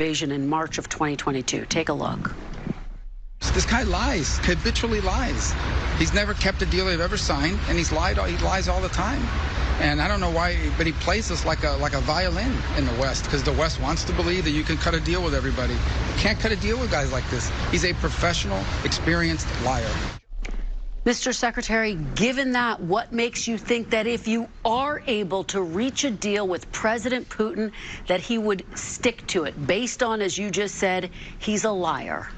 invasion in March of 2022. Take a look. This guy lies, habitually lies. He's never kept a deal they've ever signed, and he lies all the time. And I don't know why, but he plays this like a violin in the West, because the West wants to believe that you can cut a deal with everybody. You can't cut a deal with guys like this. He's a professional, experienced liar. Mr. Secretary, given that, what makes you think that if you are able to reach a deal with President Putin, that he would stick to it, based on, as you just said, he's a liar?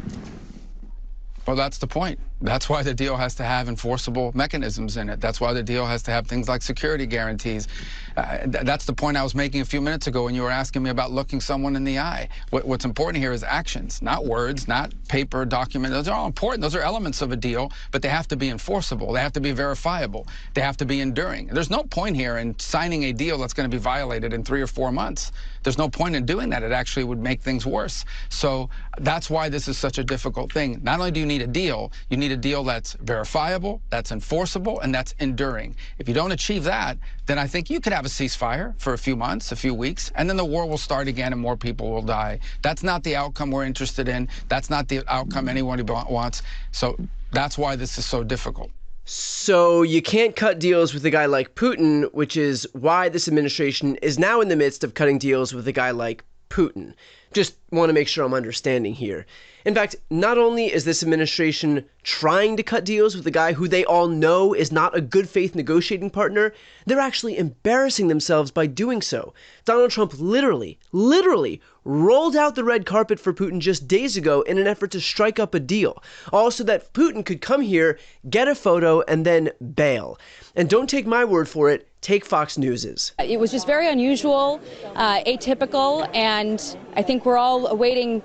Well, that's the point. That's why the deal has to have enforceable mechanisms in it. That's why the deal has to have things like security guarantees. That's the point I was making a few minutes ago when you were asking me about looking someone in the eye. What's important here is actions, not words, not paper, document. Those are all important. Those are elements of a deal, but they have to be enforceable. They have to be verifiable. They have to be enduring. There's no point here in signing a deal that's going to be violated in 3 or 4 months. There's no point in doing that. It actually would make things worse. So that's why this is such a difficult thing. Not only do you need a deal, you need a deal that's verifiable, that's enforceable, and that's enduring. If you don't achieve that, then I think you could have a ceasefire for a few months, a few weeks, and then the war will start again and more people will die. That's not the outcome we're interested in. That's not the outcome anyone wants. So that's why this is so difficult. So you can't cut deals with a guy like Putin, which is why this administration is now in the midst of cutting deals with a guy like Putin. Just want to make sure I'm understanding here. In fact, not only is this administration trying to cut deals with a guy who they all know is not a good faith negotiating partner, they're actually embarrassing themselves by doing so. Donald Trump literally rolled out the red carpet for Putin just days ago in an effort to strike up a deal. Also that Putin could come here, get a photo, and then bail. And don't take my word for it, take Fox News's. It was just very unusual, atypical, and I think we're all awaiting,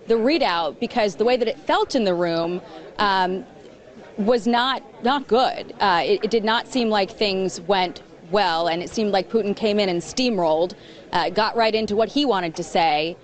the readout, because the way that it felt in the room was not good. It did not seem like things went well, and it seemed like Putin came in and steamrolled, got right into what he wanted to say,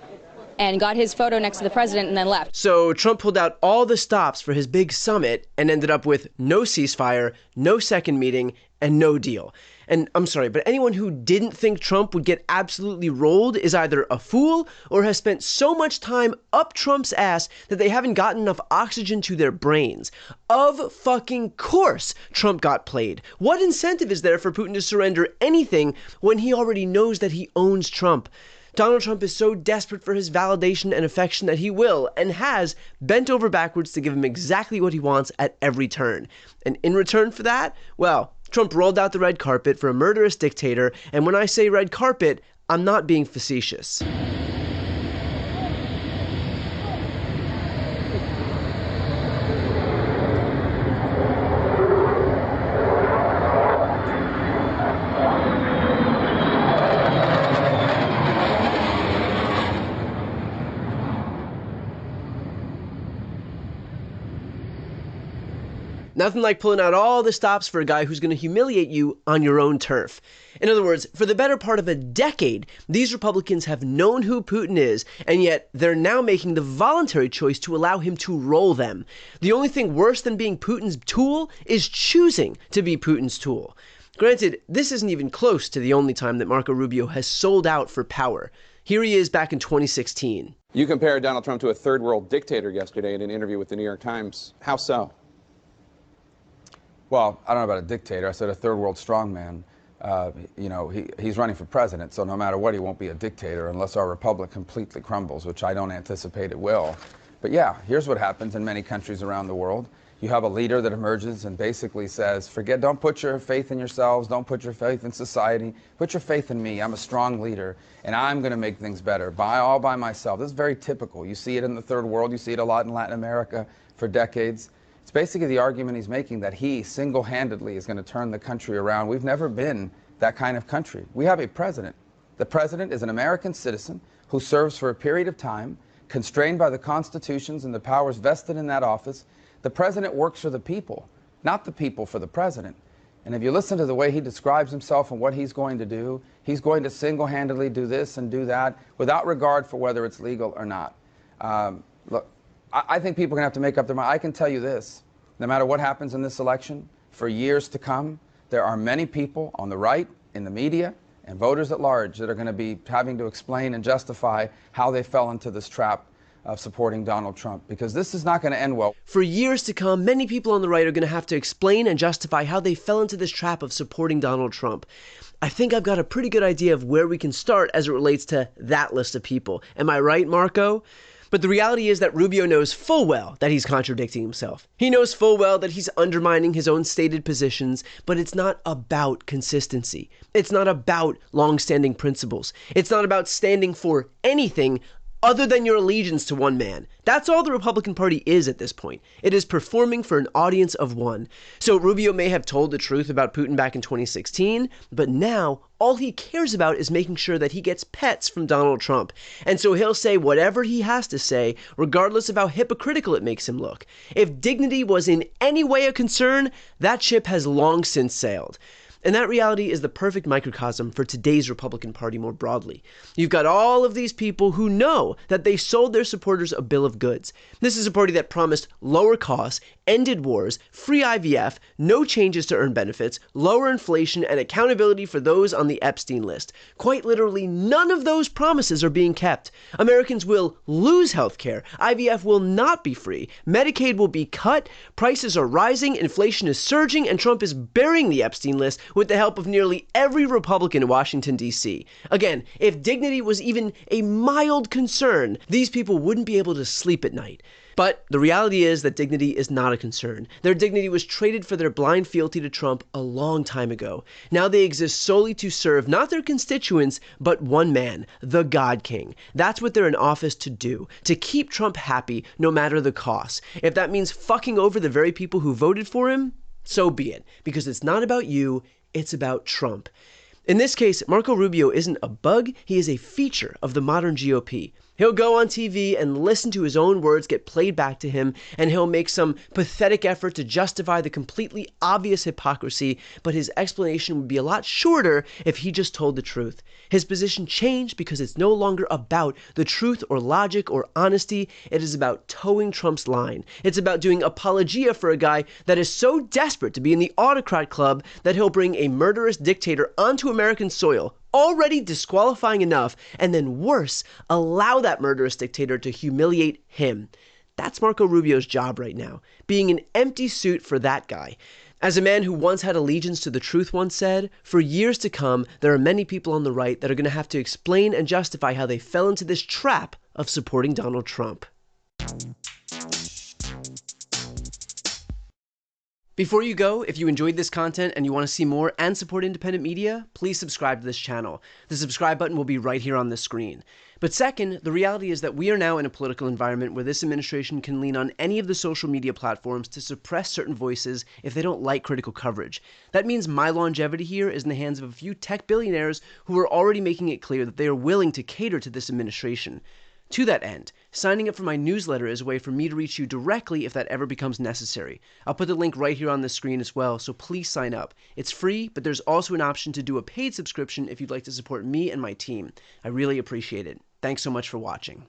and got his photo next to the president and then left. So Trump pulled out all the stops for his big summit and ended up with no ceasefire, no second meeting, and no deal. And I'm sorry, but anyone who didn't think Trump would get absolutely rolled is either a fool or has spent so much time up Trump's ass that they haven't gotten enough oxygen to their brains. Of fucking course Trump got played. What incentive is there for Putin to surrender anything when he already knows that he owns Trump? Donald Trump is so desperate for his validation and affection that he will, and has, bent over backwards to give him exactly what he wants at every turn. And in return for that, well, Trump rolled out the red carpet for a murderous dictator, and when I say red carpet, I'm not being facetious. Nothing like pulling out all the stops for a guy who's going to humiliate you on your own turf. In other words, for the better part of a decade, these Republicans have known who Putin is, and yet they're now making the voluntary choice to allow him to roll them. The only thing worse than being Putin's tool is choosing to be Putin's tool. Granted, this isn't even close to the only time that Marco Rubio has sold out for power. Here he is back in 2016. You compared Donald Trump to a third world dictator yesterday in an interview with the New York Times. How so? Well, I don't know about a dictator. I said a third world strongman. He's running for president, so no matter what, he won't be a dictator unless our republic completely crumbles, which I don't anticipate it will. But yeah, here's what happens in many countries around the world. You have a leader that emerges and basically says, don't put your faith in yourselves, don't put your faith in society, put your faith in me. I'm a strong leader, and I'm going to make things better all by myself. This is very typical. You see it in the third world. You see it a lot in Latin America for decades. It's basically the argument he's making that he single-handedly is going to turn the country around. We've never been that kind of country. We have a president. The president is an American citizen who serves for a period of time, constrained by the constitutions and the powers vested in that office. The president works for the people, not the people for the president. And if you listen to the way he describes himself and what he's going to do, he's going to single-handedly do this and do that without regard for whether it's legal or not. Look, I think people are going to have to make up their mind. I can tell you this, no matter what happens in this election, for years to come, there are many people on the right, in the media, and voters at large that are going to be having to explain and justify how they fell into this trap of supporting Donald Trump, because this is not going to end well. For years to come, many people on the right are going to have to explain and justify how they fell into this trap of supporting Donald Trump. I think I've got a pretty good idea of where we can start as it relates to that list of people. Am I right, Marco? But the reality is that Rubio knows full well that he's contradicting himself. He knows full well that he's undermining his own stated positions, but it's not about consistency. It's not about long-standing principles. It's not about standing for anything other than your allegiance to one man. That's all the Republican Party is at this point. It is performing for an audience of one. So Rubio may have told the truth about Putin back in 2016, but now all he cares about is making sure that he gets pets from Donald Trump. And so he'll say whatever he has to say, regardless of how hypocritical it makes him look. If dignity was in any way a concern, that ship has long since sailed. And that reality is the perfect microcosm for today's Republican Party more broadly. You've got all of these people who know that they sold their supporters a bill of goods. This is a party that promised lower costs, ended wars, free IVF, no changes to earned benefits, lower inflation, and accountability for those on the Epstein list. Quite literally, none of those promises are being kept. Americans will lose health care. IVF will not be free. Medicaid will be cut. Prices are rising. Inflation is surging. And Trump is burying the Epstein list with the help of nearly every Republican in Washington, D.C. Again, if dignity was even a mild concern, these people wouldn't be able to sleep at night. But the reality is that dignity is not a concern. Their dignity was traded for their blind fealty to Trump a long time ago. Now they exist solely to serve not their constituents, but one man, the God King. That's what they're in office to do, to keep Trump happy no matter the cost. If that means fucking over the very people who voted for him, so be it, because it's not about you, it's about Trump. In this case, Marco Rubio isn't a bug, he is a feature of the modern GOP. He'll go on TV and listen to his own words get played back to him, and he'll make some pathetic effort to justify the completely obvious hypocrisy, but his explanation would be a lot shorter if he just told the truth. His position changed because it's no longer about the truth or logic or honesty. It is about towing Trump's line. It's about doing apologia for a guy that is so desperate to be in the autocrat club that he'll bring a murderous dictator onto American soil, already disqualifying enough, and then worse, allow that murderous dictator to humiliate him. That's Marco Rubio's job right now, being an empty suit for that guy. As a man who once had allegiance to the truth once said, for years to come, there are many people on the right that are going to have to explain and justify how they fell into this trap of supporting Donald Trump. Before you go, if you enjoyed this content and you want to see more and support independent media, please subscribe to this channel. The subscribe button will be right here on the screen. But second, the reality is that we are now in a political environment where this administration can lean on any of the social media platforms to suppress certain voices if they don't like critical coverage. That means my longevity here is in the hands of a few tech billionaires who are already making it clear that they are willing to cater to this administration. To that end, signing up for my newsletter is a way for me to reach you directly if that ever becomes necessary. I'll put the link right here on the screen as well, so please sign up. It's free, but there's also an option to do a paid subscription if you'd like to support me and my team. I really appreciate it. Thanks so much for watching.